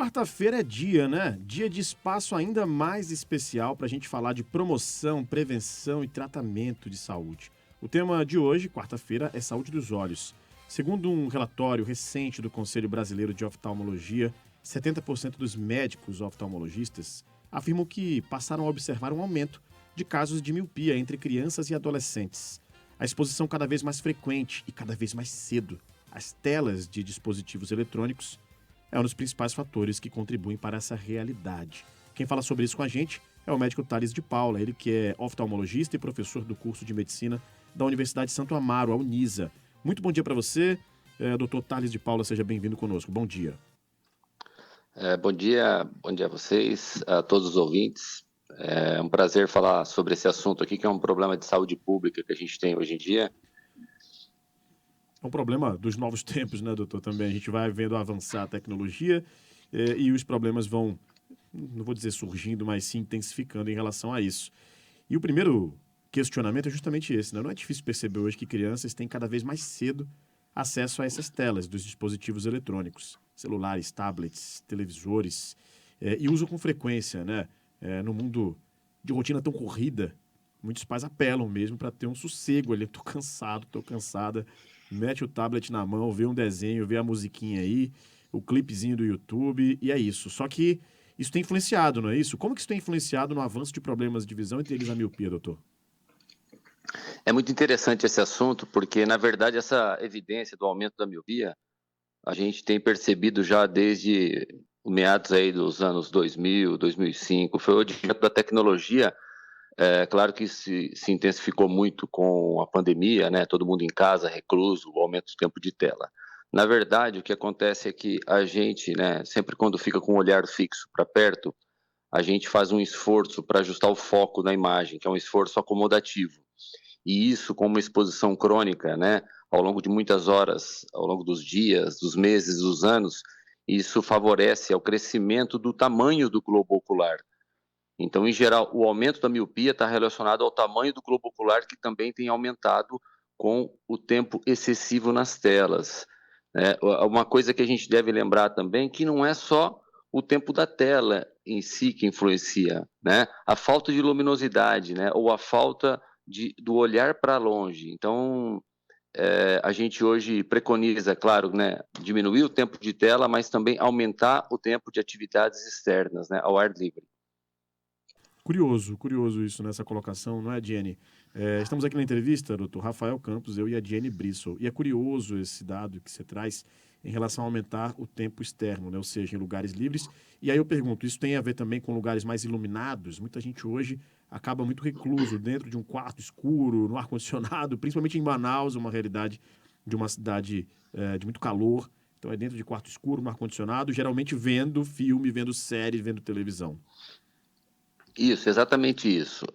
quarta-feira é dia, né? Dia de espaço ainda mais especial para a gente falar de promoção, prevenção e tratamento de saúde. O tema de hoje, quarta-feira, é saúde dos olhos. Segundo um relatório recente do Conselho Brasileiro de Oftalmologia, 70% dos médicos oftalmologistas afirmam que passaram a observar um aumento de casos de miopia entre crianças e adolescentes. A exposição cada vez mais frequente e cada vez mais cedo às telas de dispositivos eletrônicos é um dos principais fatores que contribuem para essa realidade. Quem fala sobre isso com a gente é o médico Thales de Paula, ele que é oftalmologista e professor do curso de medicina da Universidade Santo Amaro, a Unisa. Muito bom dia para você, doutor Thales de Paula, seja bem-vindo conosco. Bom dia. Bom dia a vocês, a todos os ouvintes. É um prazer falar sobre esse assunto aqui, que é um problema de saúde pública que a gente tem hoje em dia. É um problema dos novos tempos, né, doutor? Também a gente vai vendo avançar a tecnologia e os problemas vão, não vou dizer surgindo, mas sim intensificando em relação a isso. E o primeiro questionamento é justamente esse, né? Não é difícil perceber hoje que crianças têm cada vez mais cedo acesso a essas telas dos dispositivos eletrônicos, celulares, tablets, televisores, e usam com frequência, né? No mundo de rotina tão corrida, muitos pais apelam mesmo para ter um sossego ali. Tô cansado, tô cansada. Mete o tablet na mão, vê um desenho, vê a musiquinha aí, o clipezinho do YouTube, e é isso. Só que isso tem influenciado, não é isso? Como que isso tem influenciado no avanço de problemas de visão, entre eles a miopia, doutor? É muito interessante esse assunto, porque, na verdade, essa evidência do aumento da miopia, a gente tem percebido já desde meados aí dos anos 2000, 2005, foi o advento da tecnologia. Claro que se intensificou muito com a pandemia, né? Todo mundo em casa, recluso, o aumento do tempo de tela. Na verdade, o que acontece é que a gente, né, sempre quando fica com o olhar fixo para perto, a gente faz um esforço para ajustar o foco na imagem, que é um esforço acomodativo. E isso, com uma exposição crônica, né, ao longo de muitas horas, ao longo dos dias, dos meses, dos anos, isso favorece ao crescimento do tamanho do globo ocular. Então, em geral, o aumento da miopia está relacionado ao tamanho do globo ocular, que também tem aumentado com o tempo excessivo nas telas. Uma coisa que a gente deve lembrar também, que não é só o tempo da tela em si que influencia, né? A falta de luminosidade, né? Ou a falta do olhar para longe. Então, a gente hoje preconiza, claro, né, diminuir o tempo de tela, mas também aumentar o tempo de atividades externas, né, ao ar livre. Curioso isso nessa colocação, não é, Jenny? Estamos aqui na entrevista, doutor Rafael Campos, eu e a Jenny Brissol, e é curioso esse dado que você traz em relação a aumentar o tempo externo, né? Ou seja, em lugares livres. E aí eu pergunto, isso tem a ver também com lugares mais iluminados? Muita gente hoje acaba muito recluso dentro de um quarto escuro, no ar-condicionado, principalmente em Manaus, uma realidade de uma cidade de muito calor. Então é dentro de quarto escuro, no ar-condicionado, geralmente vendo filme, vendo série, vendo televisão. Isso, exatamente isso.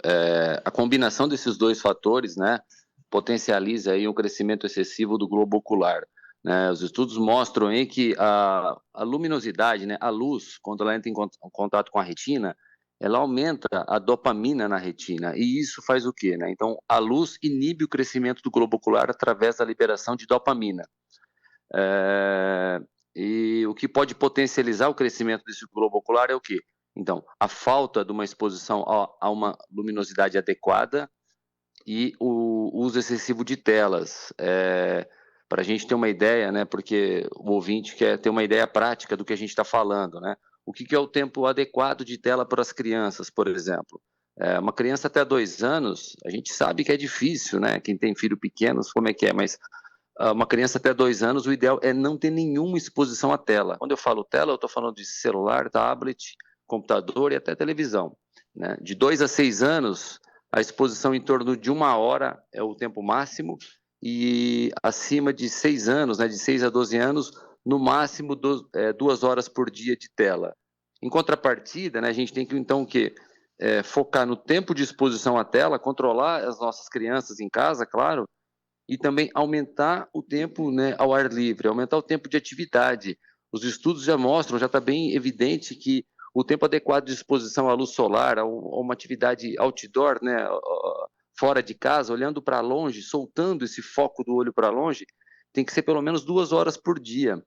A combinação desses dois fatores, né, potencializa aí um crescimento excessivo do globo ocular. Né? Os estudos mostram aí que a luminosidade, né, a luz, quando ela entra em contato com a retina, ela aumenta a dopamina na retina. E isso faz o quê? Né? Então, a luz inibe o crescimento do globo ocular através da liberação de dopamina. E o que pode potencializar o crescimento desse globo ocular é o quê? Então, a falta de uma exposição a uma luminosidade adequada e o uso excessivo de telas. Para a gente ter uma ideia, né, porque o ouvinte quer ter uma ideia prática do que a gente está falando, né? O que é o tempo adequado de tela para as crianças, por exemplo? Uma criança até 2 anos, a gente sabe que é difícil, né? Quem tem filho pequeno, como é que é, mas uma criança até 2 anos, o ideal é não ter nenhuma exposição à tela. Quando eu falo tela, eu estou falando de celular, tablet, computador e até televisão. Né? De 2 a 6 anos, a exposição em torno de 1 hora é o tempo máximo, e acima de 6 anos, né, de 6 a 12 anos, no máximo 2 horas por dia de tela. Em contrapartida, né, a gente tem que então o quê? Focar no tempo de exposição à tela, controlar as nossas crianças em casa, claro, e também aumentar o tempo, né, ao ar livre, aumentar o tempo de atividade. Os estudos já mostram, já está bem evidente que o tempo adequado de exposição à luz solar, a uma atividade outdoor, né, fora de casa, olhando para longe, soltando esse foco do olho para longe, tem que ser pelo menos 2 horas por dia.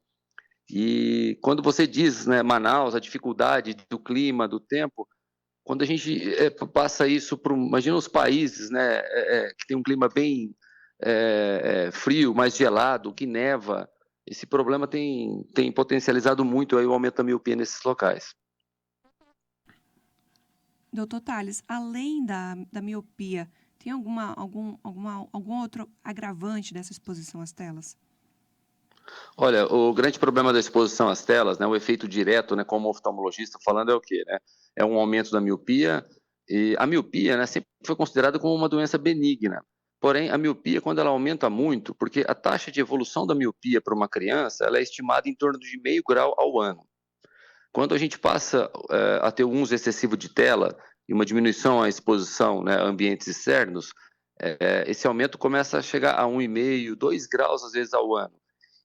E quando você diz, né, Manaus, a dificuldade do clima, do tempo, quando a gente passa isso para, imagina os países, né, que tem um clima bem frio, mais gelado, que neva, esse problema tem potencializado muito aí o aumento da miopia nesses locais. Doutor Tales, além da miopia, tem algum outro agravante dessa exposição às telas? Olha, o grande problema da exposição às telas, né, o efeito direto, né, como oftalmologista falando, é o quê, né? É um aumento da miopia, e a miopia, né, sempre foi considerada como uma doença benigna. Porém, a miopia, quando ela aumenta muito, porque a taxa de evolução da miopia para uma criança, ela é estimada em torno de 0,5 grau ao ano. Quando a gente passa a ter um uso excessivo de tela e uma diminuição à exposição, né, a ambientes externos, esse aumento começa a chegar a 1,5, 2 graus às vezes ao ano.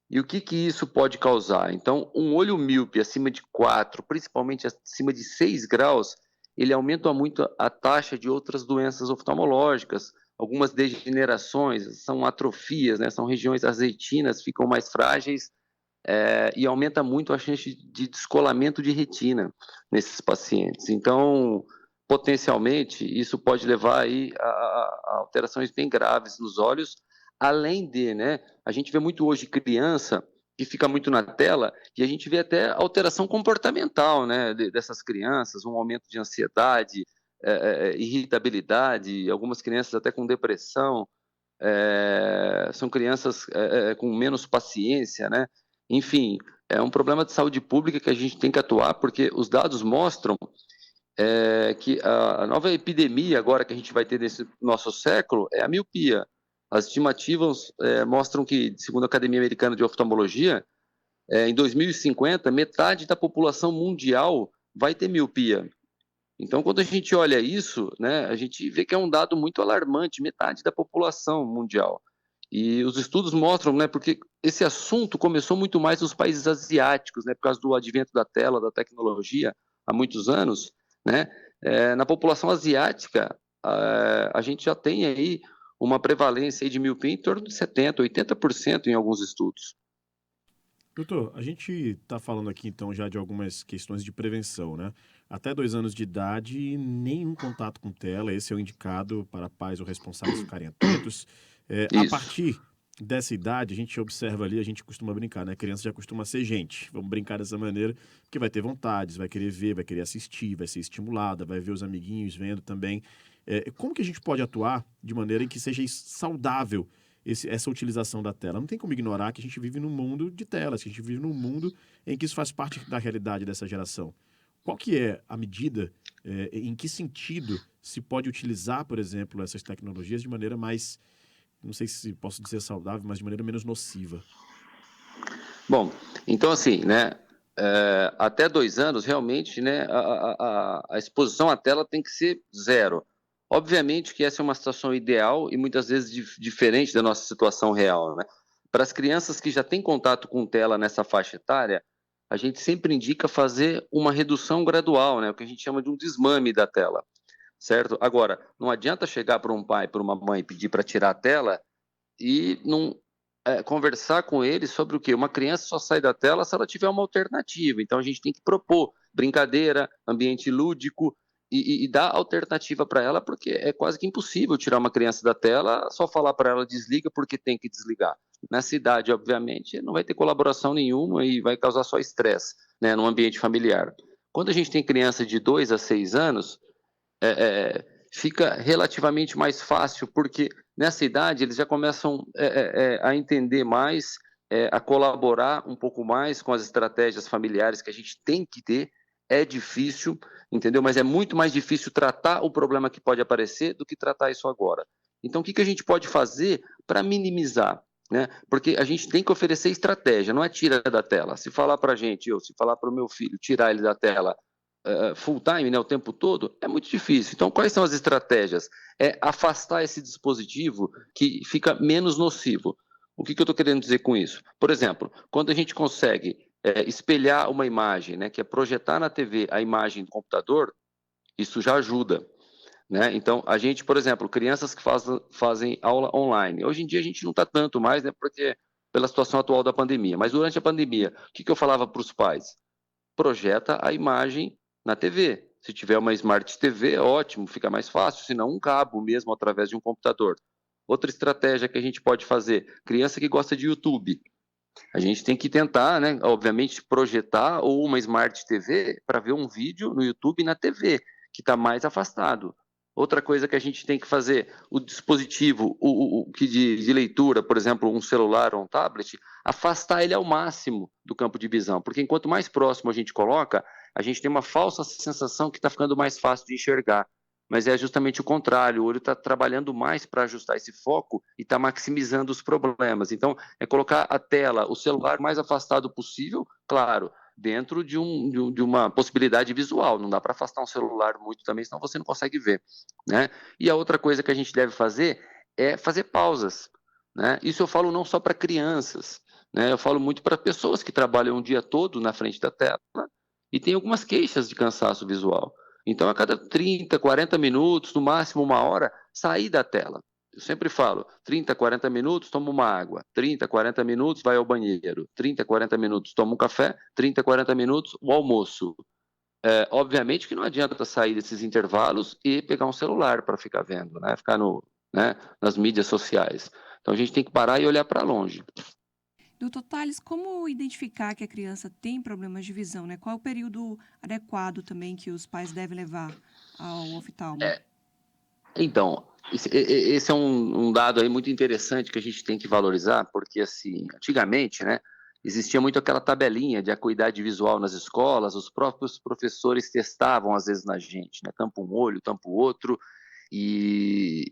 E o que isso pode causar? Então, um olho míope acima de 4, principalmente acima de 6 graus, ele aumenta muito a taxa de outras doenças oftalmológicas, algumas degenerações, são atrofias, né? São regiões, as retinas ficam mais frágeis, e aumenta muito a chance de descolamento de retina nesses pacientes. Então, potencialmente, isso pode levar aí a alterações bem graves nos olhos, além de, né, a gente vê muito hoje criança que fica muito na tela e a gente vê até alteração comportamental, né, dessas crianças, um aumento de ansiedade, irritabilidade, algumas crianças até com depressão, são crianças com menos paciência, né? Enfim, é um problema de saúde pública que a gente tem que atuar, porque os dados mostram que a nova epidemia agora que a gente vai ter nesse nosso século é a miopia. As estimativas mostram que, segundo a Academia Americana de Oftalmologia, em 2050, metade da população mundial vai ter miopia. Então, quando a gente olha isso, né, a gente vê que é um dado muito alarmante, metade da população mundial. E os estudos mostram, né, porque esse assunto começou muito mais nos países asiáticos, né, por causa do advento da tela, da tecnologia, há muitos anos, né, na população asiática, a gente já tem aí uma prevalência aí de miopia em torno de 70%, 80% em alguns estudos. Doutor, a gente está falando aqui então já de algumas questões de prevenção, né? Até 2 anos de idade, nenhum contato com tela, esse é o indicado para pais ou responsáveis ficarem atentos. A Isso. partir dessa idade, a gente observa ali, a gente costuma brincar, né? A criança já costuma ser gente, vamos brincar dessa maneira, que vai ter vontades, vai querer ver, vai querer assistir, vai ser estimulada, vai ver os amiguinhos vendo também. Como que a gente pode atuar de maneira em que seja saudável essa utilização da tela? Não tem como ignorar que a gente vive num mundo de telas, que a gente vive num mundo em que isso faz parte da realidade dessa geração. Qual que é a medida, em que sentido se pode utilizar, por exemplo, essas tecnologias de maneira mais, não sei se posso dizer saudável, mas de maneira menos nociva? Bom, então assim, né, até 2 anos, realmente, né, a exposição à tela tem que ser zero. Obviamente que essa é uma situação ideal e muitas vezes diferente da nossa situação real, né? Para as crianças que já têm contato com tela nessa faixa etária, a gente sempre indica fazer uma redução gradual, né, o que a gente chama de um desmame da tela, certo? Agora, não adianta chegar para um pai, para uma mãe, pedir para tirar a tela e não conversar com eles sobre o quê? Uma criança só sai da tela se ela tiver uma alternativa. Então a gente tem que propor brincadeira, ambiente lúdico e dar alternativa para ela, porque é quase que impossível tirar uma criança da tela, só falar para ela desliga porque tem que desligar. Nessa idade, obviamente, não vai ter colaboração nenhuma e vai causar só estresse, né, no ambiente familiar. Quando a gente tem criança de 2 a 6 anos, fica relativamente mais fácil, porque nessa idade eles já começam a entender mais, a colaborar um pouco mais com as estratégias familiares que a gente tem que ter. É difícil, entendeu? Mas é muito mais difícil tratar o problema que pode aparecer do que tratar isso agora. Então, o que a gente pode fazer para minimizar? Né? Porque a gente tem que oferecer estratégia, não é tira da tela. Se falar para a gente, se falar para o meu filho tirar ele da tela full time, né, o tempo todo, é muito difícil. Então, quais são as estratégias? É afastar esse dispositivo que fica menos nocivo. O que eu estou querendo dizer com isso? Por exemplo, quando a gente consegue espelhar uma imagem, né, que é projetar na TV a imagem do computador, isso já ajuda. Né? Então, a gente, por exemplo, crianças que fazem aula online. Hoje em dia a gente não está tanto mais, né, porque o pela situação atual da pandemia. Mas durante a pandemia, o que eu falava para os pais? Projeta a imagem na TV. Se tiver uma Smart TV, é ótimo, fica mais fácil, se não um cabo mesmo através de um computador. Outra estratégia que a gente pode fazer, criança que gosta de YouTube, a gente tem que tentar, né, obviamente, projetar ou uma Smart TV para ver um vídeo no YouTube na TV, que está mais afastado. Outra coisa que a gente tem que fazer, o dispositivo o que de leitura, por exemplo, um celular ou um tablet, afastar ele ao máximo do campo de visão, porque enquanto mais próximo a gente coloca, a gente tem uma falsa sensação que está ficando mais fácil de enxergar. Mas é justamente o contrário, o olho está trabalhando mais para ajustar esse foco e está maximizando os problemas. Então, é colocar a tela, o celular mais afastado possível, claro, dentro de uma possibilidade visual. Não dá para afastar um celular muito também, senão você não consegue ver, né? E a outra coisa que a gente deve fazer é fazer pausas, né? Isso eu falo não só para crianças, né? Eu falo muito para pessoas que trabalham o dia todo na frente da tela e tem algumas queixas de cansaço visual. Então, a cada 30, 40 minutos, no máximo uma hora, sair da tela. Eu sempre falo, 30, 40 minutos, toma uma água. 30, 40 minutos, vai ao banheiro. 30, 40 minutos, toma um café. 30, 40 minutos, o almoço. Obviamente que não adianta sair desses intervalos e pegar um celular para ficar vendo, né? Ficar nas mídias sociais. Então, a gente tem que parar e olhar para longe. Doutor Tales, como identificar que a criança tem problemas de visão, né? Qual é o período adequado também que os pais devem levar ao oftalmo? Então, esse é um dado aí muito interessante que a gente tem que valorizar, porque assim, antigamente, né, existia muito aquela tabelinha de acuidade visual nas escolas, os próprios professores testavam às vezes na gente, né, tampa um olho, tampa o outro, e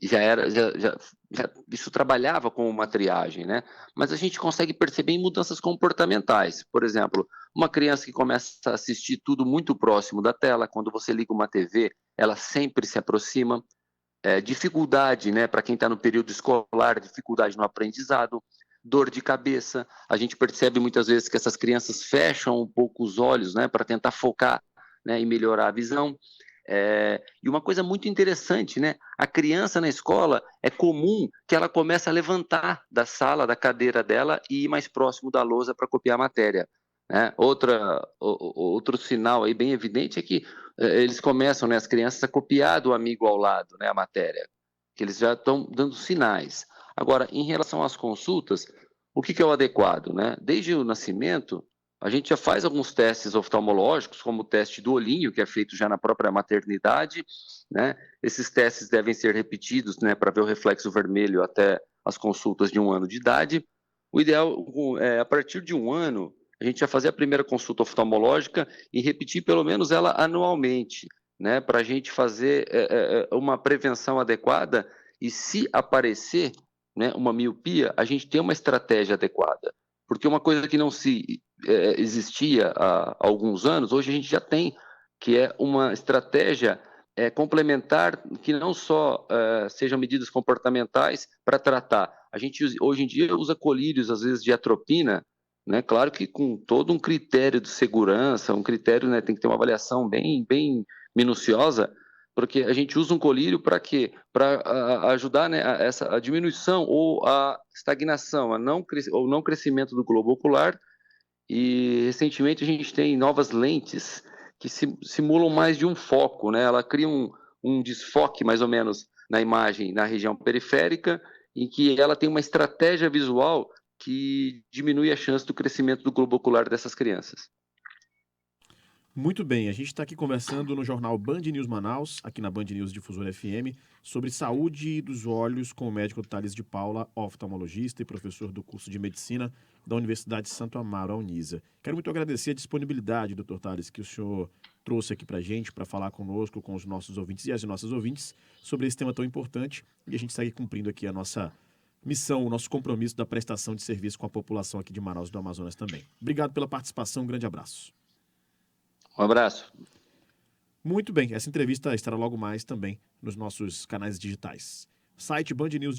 isso trabalhava como uma triagem, né? Mas a gente consegue perceber em mudanças comportamentais. Por exemplo, uma criança que começa a assistir tudo muito próximo da tela, quando você liga uma TV, ela sempre se aproxima. Dificuldade, né, para quem está no período escolar, dificuldade no aprendizado, dor de cabeça. A gente percebe muitas vezes que essas crianças fecham um pouco os olhos, né, para tentar focar, né, e melhorar a visão. E uma coisa muito interessante, né? A criança na escola é comum que ela comece a levantar da sala, da cadeira dela e ir mais próximo da lousa para copiar a matéria, né? Outro sinal aí bem evidente é que eles começam, né, as crianças, a copiar do amigo ao lado, né, a matéria, que eles já estão dando sinais. Agora, em relação às consultas, o que é o adequado, né? Desde o nascimento, a gente já faz alguns testes oftalmológicos, como o teste do olhinho, que é feito já na própria maternidade, né? Esses testes devem ser repetidos, né, para ver o reflexo vermelho até as consultas de 1 ano de idade. O ideal é, a partir de 1 ano, a gente já fazer a primeira consulta oftalmológica e repetir pelo menos ela anualmente, né, para a gente fazer uma prevenção adequada e, se aparecer, né, uma miopia, a gente tem uma estratégia adequada. Porque uma coisa que não se existia há alguns anos, hoje a gente já tem, que é uma estratégia complementar, que não só sejam medidas comportamentais para tratar. A gente hoje em dia usa colírios, às vezes, de atropina, né? Claro que com todo um critério de segurança, um critério, né, tem que ter uma avaliação bem, bem minuciosa, porque a gente usa um colírio para quê? Para ajudar, né, a diminuição ou a estagnação, ou não crescimento do globo ocular. E recentemente a gente tem novas lentes que simulam mais de um foco, né? Ela cria um desfoque mais ou menos na imagem, na região periférica, em que ela tem uma estratégia visual que diminui a chance do crescimento do globo ocular dessas crianças. Muito bem, a gente está aqui conversando no jornal Band News Manaus, aqui na Band News Difusora FM, sobre saúde dos olhos com o médico Tales de Paula, oftalmologista e professor do curso de medicina da Universidade Santo Amaro, a Unisa. Quero muito agradecer a disponibilidade, doutor Tales, que o senhor trouxe aqui para a gente, para falar conosco, com os nossos ouvintes e as nossas ouvintes, sobre esse tema tão importante, e a gente segue cumprindo aqui a nossa missão, o nosso compromisso da prestação de serviço com a população aqui de Manaus e do Amazonas também. Obrigado pela participação, um grande abraço. Um abraço. Muito bem, essa entrevista estará logo mais também nos nossos canais digitais. Site Band News